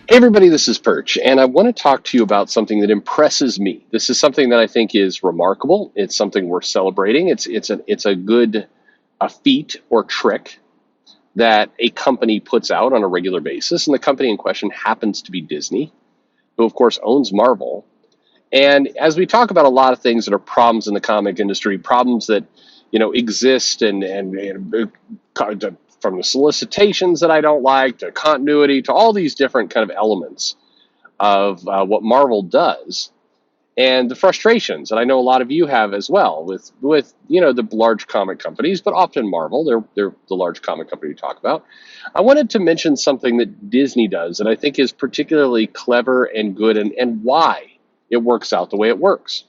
Hey everybody, this is Perch, and I want to talk to you about something that impresses me. This is something that I think is remarkable. It's something worth celebrating. It's a good a feat or trick that a company puts out on a regular basis, and the company in question happens to be Disney, who of course owns Marvel. And as we talk about a lot of things that are problems in the comic industry, problems that exist, and from the solicitations that I don't like to continuity to all these different kind of elements of what Marvel does and the frustrations that I know a lot of you have as well with the large comic companies, but often Marvel, they're the large comic company we talk about. I wanted to mention something that Disney does that I think is particularly clever and good, and why it works out the way it works.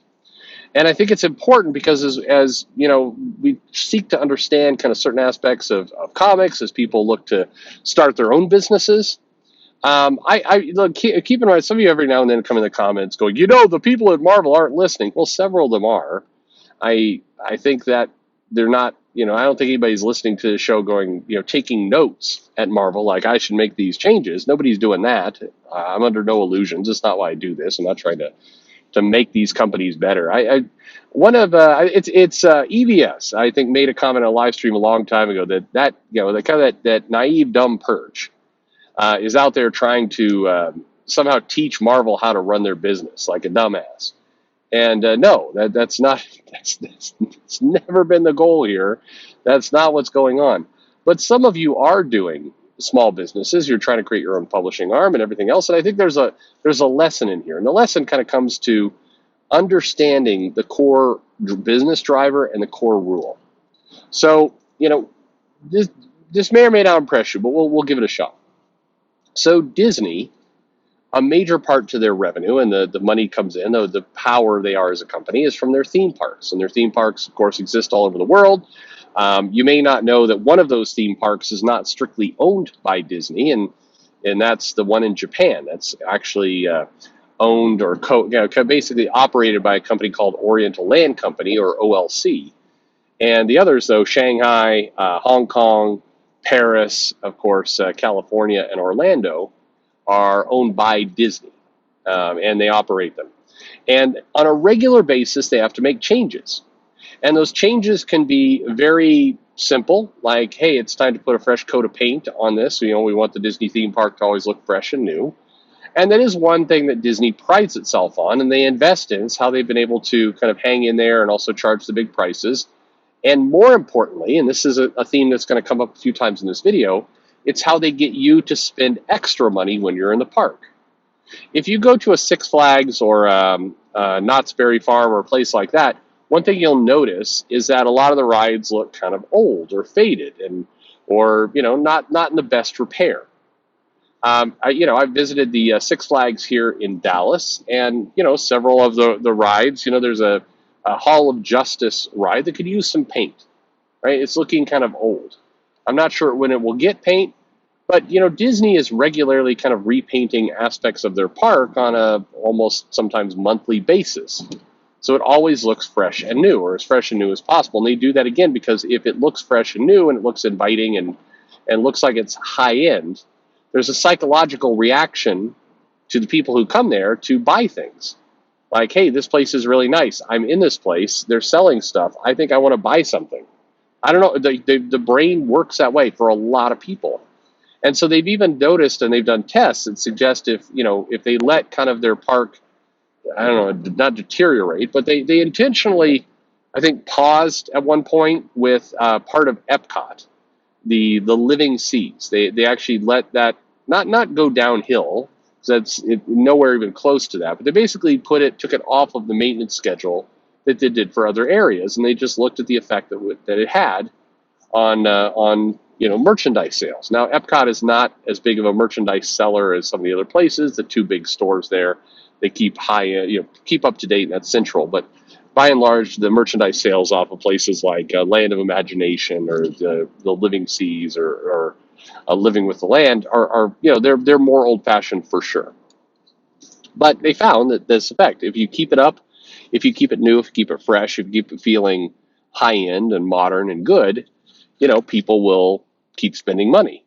And I think it's important because as we seek to understand kind of certain aspects of comics as people look to start their own businesses. I look, keep in mind, some of you every now and then come in the comments going, the people at Marvel aren't listening. Well, several of them are. I think that they're not, I don't think anybody's listening to the show going, taking notes at Marvel, like I should make these changes. Nobody's doing that. I'm under no illusions. It's not why I do this. I'm not trying to make these companies better. I one of it's EBS, I think, made a comment on a live stream a long time ago that kind of that naive dumb Perch is out there trying to somehow teach Marvel how to run their business like a dumbass. And no, that's not that's never been the goal here. That's not what's going on. But some of you are doing small businesses. You're trying to create your own publishing arm and everything else. And I think there's a lesson in here, and the lesson kind of comes to understanding the core business driver and the core rule. So this may or may not impress you, but we'll give it a shot. So Disney, a major part to their revenue and the money comes in, the power they are as a company is from their theme parks. And their theme parks, of course, exist all over the world. You may not know that one of those theme parks is not strictly owned by Disney, and that's the one in Japan. That's actually owned or basically operated by a company called Oriental Land Company, or OLC. And the others, though, Shanghai, Hong Kong, Paris, of course, California, and Orlando, are owned by Disney, and they operate them. And on a regular basis, they have to make changes. And those changes can be very simple, like, hey, it's time to put a fresh coat of paint on this. We want the Disney theme park to always look fresh and new. And that is one thing that Disney prides itself on, and they invest in. It's how they've been able to kind of hang in there and also charge the big prices. And more importantly, and this is a theme that's going to come up a few times in this video, it's how they get you to spend extra money when you're in the park. If you go to a Six Flags or Knott's Berry Farm or a place like that, one thing you'll notice is that a lot of the rides look kind of old or faded, or not in the best repair. I visited the Six Flags here in Dallas, and several of the rides. There's a Hall of Justice ride that could use some paint. Right, it's looking kind of old. I'm not sure when it will get paint, but Disney is regularly kind of repainting aspects of their park on a almost sometimes monthly basis. So it always looks fresh and new, or as fresh and new as possible. And they do that again because if it looks fresh and new and it looks inviting and looks like it's high end, there's a psychological reaction to the people who come there to buy things. Like, hey, this place is really nice. I'm in this place. They're selling stuff. I think I want to buy something. I don't know. The brain works that way for a lot of people. And so they've even noticed, and they've done tests that suggest if they let kind of their park, I don't know, not deteriorate, but they intentionally, I think, paused at one point with part of Epcot, the living seas. They actually let that not go downhill. So that's nowhere even close to that. But they basically took it off of the maintenance schedule that they did for other areas, and they just looked at the effect that it had on merchandise sales. Now, Epcot is not as big of a merchandise seller as some of the other places. The two big stores there, they keep keep up to date, and that's central. But by and large, the merchandise sales off of places like Land of Imagination or the Living Seas or Living with the Land are they're more old fashioned for sure. But they found that this effect, if you keep it up, if you keep it new, if you keep it fresh, if you keep it feeling high end and modern and good, people will keep spending money.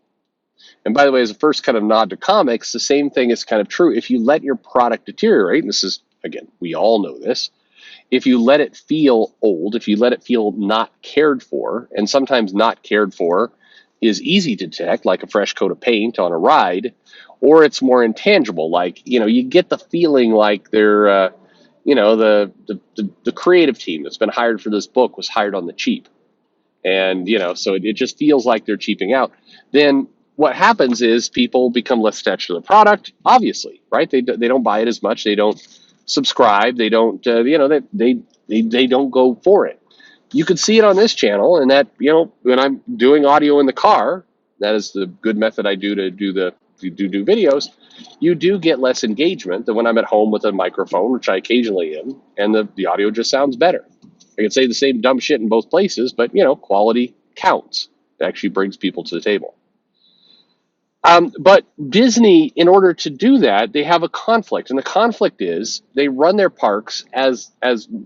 And by the way, as a first kind of nod to comics, the same thing is kind of true. If you let your product deteriorate, and this is, again, we all know this, if you let it feel old, if you let it feel not cared for, and sometimes not cared for is easy to detect, like a fresh coat of paint on a ride, or it's more intangible, like, you get the feeling like they're, the creative team that's been hired for this book was hired on the cheap. And, so it just feels like they're cheaping out. Then what happens is people become less attached to the product, obviously, right? They don't buy it as much. They don't subscribe. They don't, they don't go for it. You can see it on this channel, and that, when I'm doing audio in the car, that is the good method I do to do videos. You do get less engagement than when I'm at home with a microphone, which I occasionally am, and the audio just sounds better. I can say the same dumb shit in both places, but quality counts. It actually brings people to the table. But Disney, in order to do that, they have a conflict, and the conflict is they run their parks as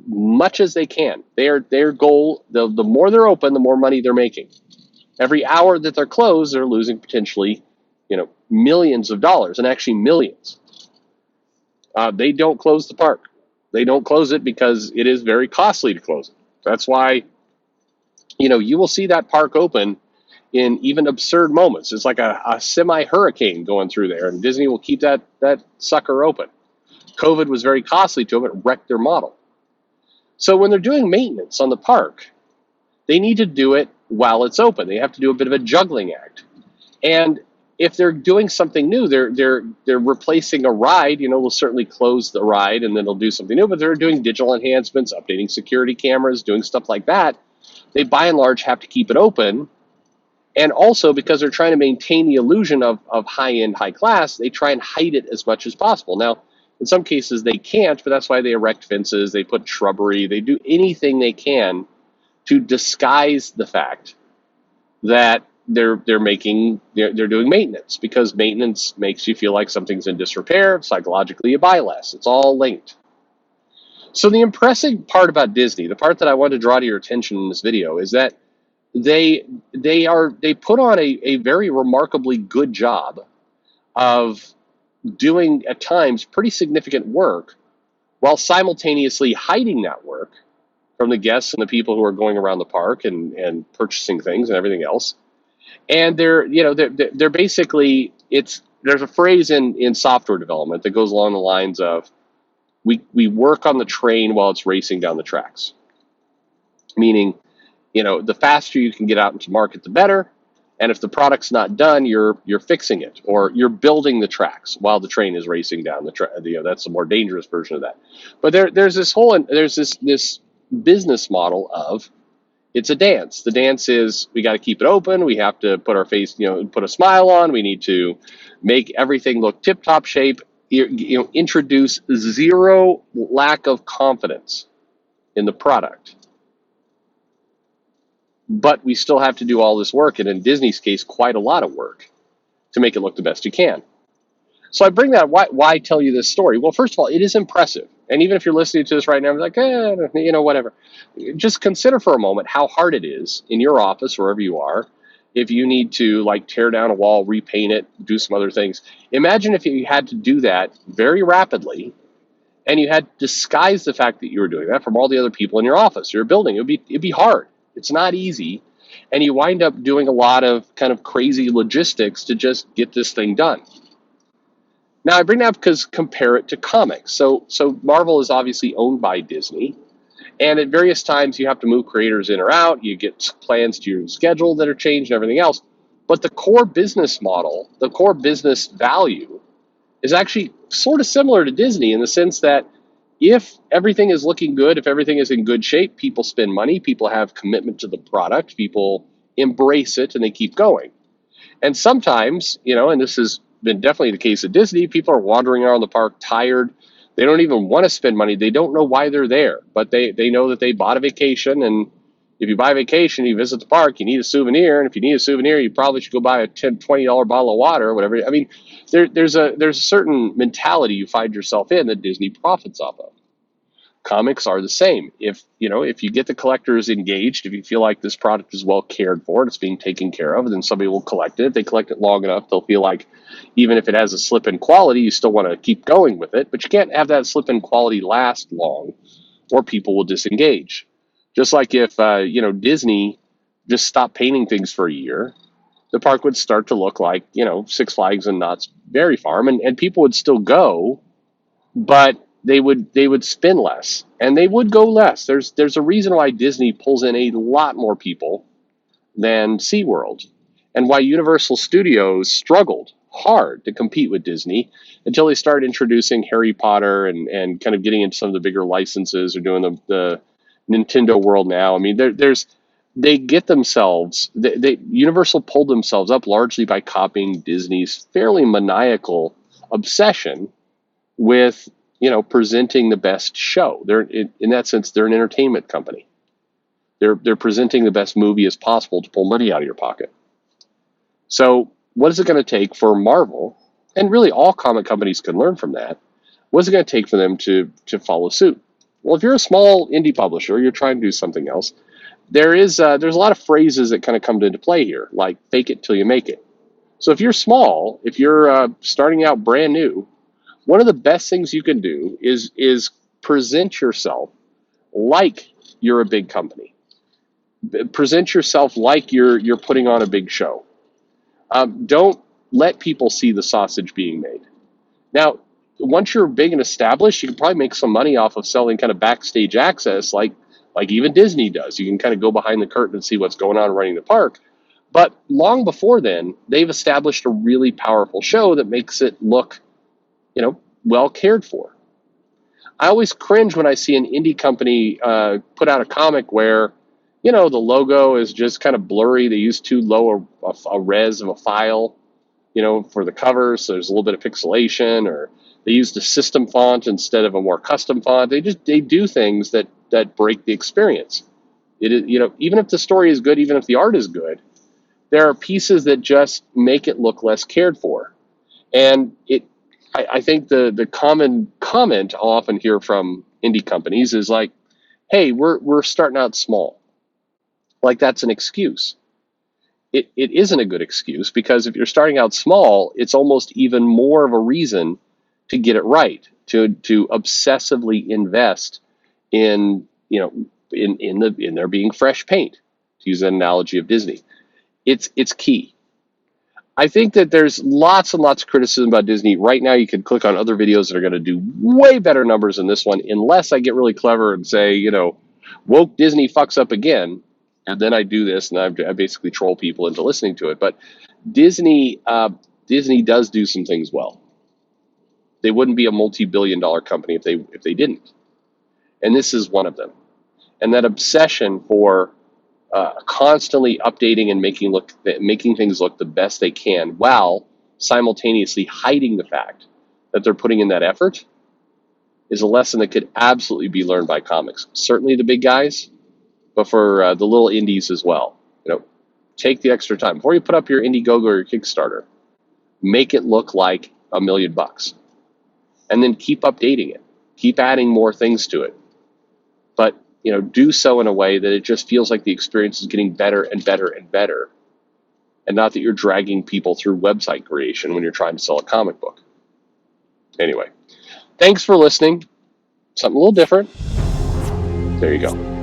much as they can. Their goal, the more they're open, the more money they're making. Every hour that they're closed, they're losing potentially, millions of dollars, and actually millions. They don't close the park. They don't close it because it is very costly to close it. That's why, you will see that park open in even absurd moments. It's like a semi-hurricane going through there, and Disney will keep that sucker open. COVID was very costly to them. It wrecked their model. So when they're doing maintenance on the park, they need to do it while it's open. They have to do a bit of a juggling act. And if they're doing something new, they're replacing a ride, they'll certainly close the ride and then they'll do something new, but they're doing digital enhancements, updating security cameras, doing stuff like that. They by and large have to keep it open. And also, because they're trying to maintain the illusion of high-end, high class, they try and hide it as much as possible. Now, in some cases they can't, but that's why they erect fences, they put shrubbery, they do anything they can to disguise the fact that they're doing maintenance, because maintenance makes you feel like something's in disrepair. Psychologically, you buy less. It's all linked. So the impressive part about Disney, the part that I want to draw to your attention in this video, is that they put on a very remarkably good job of doing, at times, pretty significant work while simultaneously hiding that work from the guests and the people who are going around the park and purchasing things and everything else. And they're basically, there's a phrase in software development that goes along the lines of, we work on the train while it's racing down the tracks. Meaning, the faster you can get out into market, the better. And if the product's not done, you're fixing it, or you're building the tracks while the train is racing down the track. That's a more dangerous version of that. But there's this business model of, it's a dance. The dance is, we got to keep it open. We have to put our face, put a smile on. We need to make everything look tip-top shape. Introduce zero lack of confidence in the product. But we still have to do all this work, and in Disney's case, quite a lot of work, to make it look the best you can. So I bring that, why tell you this story? Well, first of all, it is impressive. And even if you're listening to this right now, I'm like, whatever. Just consider for a moment how hard it is in your office, wherever you are, if you need to tear down a wall, repaint it, do some other things. Imagine if you had to do that very rapidly, and you had to disguise the fact that you were doing that from all the other people in your office, your building. It'd be hard. It's not easy. And you wind up doing a lot of kind of crazy logistics to just get this thing done. Now, I bring that up because compare it to comics. So Marvel is obviously owned by Disney. And at various times, you have to move creators in or out. You get plans to your schedule that are changed and everything else. But the core business model, the core business value, is actually sort of similar to Disney in the sense that if everything is looking good, if everything is in good shape, people spend money, people have commitment to the product, people embrace it, and they keep going. And sometimes, and this has been definitely the case at Disney, people are wandering around the park tired. They don't even want to spend money. They don't know why they're there, but they know that they bought a vacation. And if you buy a vacation, you visit the park, you need a souvenir. And if you need a souvenir, you probably should go buy a $10, $20 bottle of water or whatever. I mean, there's a certain mentality you find yourself in that Disney profits off of. Comics are the same. If you get the collectors engaged, if you feel like this product is well cared for and it's being taken care of, then somebody will collect it. If they collect it long enough, they'll feel like even if it has a slip in quality, you still want to keep going with it. But you can't have that slip in quality last long, or people will disengage. Just like if Disney just stopped painting things for a year, the park would start to look like Six Flags and Knott's Berry Farm, and people would still go, but they would spend less, and they would go less. There's a reason why Disney pulls in a lot more people than SeaWorld, and why Universal Studios struggled hard to compete with Disney until they started introducing Harry Potter and kind of getting into some of the bigger licenses, or doing the Nintendo World now. I mean, they get themselves, Universal pulled themselves up largely by copying Disney's fairly maniacal obsession with presenting the best show. They're in that sense, they're an entertainment company. They're presenting the best movie as possible to pull money out of your pocket. So what is it going to take for Marvel, and really all comic companies can learn from that? What is it going to take for them to follow suit? Well, if you're a small indie publisher, you're trying to do something else. There's a lot of phrases that kind of come into play here, like fake it till you make it. So if you're small, if you're starting out brand new, one of the best things you can do is present yourself like you're a big company. Present yourself like you're putting on a big show. Don't let people see the sausage being made. Now, once you're big and established, you can probably make some money off of selling kind of backstage access, like even Disney does. You can kind of go behind the curtain and see what's going on running the park. But long before then, they've established a really powerful show that makes it look, well cared for. I always cringe when I see an indie company put out a comic where, the logo is just kind of blurry. They use too low a res of a file, for the cover, so there's a little bit of pixelation, or they use the system font instead of a more custom font. They do things that break the experience. It is, even if the story is good, even if the art is good, there are pieces that just make it look less cared for. And I think the common comment I'll often hear from indie companies is like, "Hey, we're starting out small." Like that's an excuse. It isn't a good excuse, because if you're starting out small, it's almost even more of a reason to get it right, to obsessively invest in in there being fresh paint, to use an analogy of Disney. It's key. I think that there's lots and lots of criticism about Disney. Right now, you can click on other videos that are going to do way better numbers than this one, unless I get really clever and say, woke Disney fucks up again. And then I do this, and I basically troll people into listening to it. But Disney does do some things well. They wouldn't be a multi-billion-dollar company if they didn't. And this is one of them. And that obsession for constantly updating and making things look the best they can, while simultaneously hiding the fact that they're putting in that effort, is a lesson that could absolutely be learned by comics. Certainly the big guys, but for the little indies as well. Take the extra time before you put up your Indiegogo or your Kickstarter. Make it look like $1 million, and then keep updating it. Keep adding more things to it. But do so in a way that it just feels like the experience is getting better and better and better, and not that you're dragging people through website creation when you're trying to sell a comic book. Anyway, thanks for listening. Something a little different. There you go.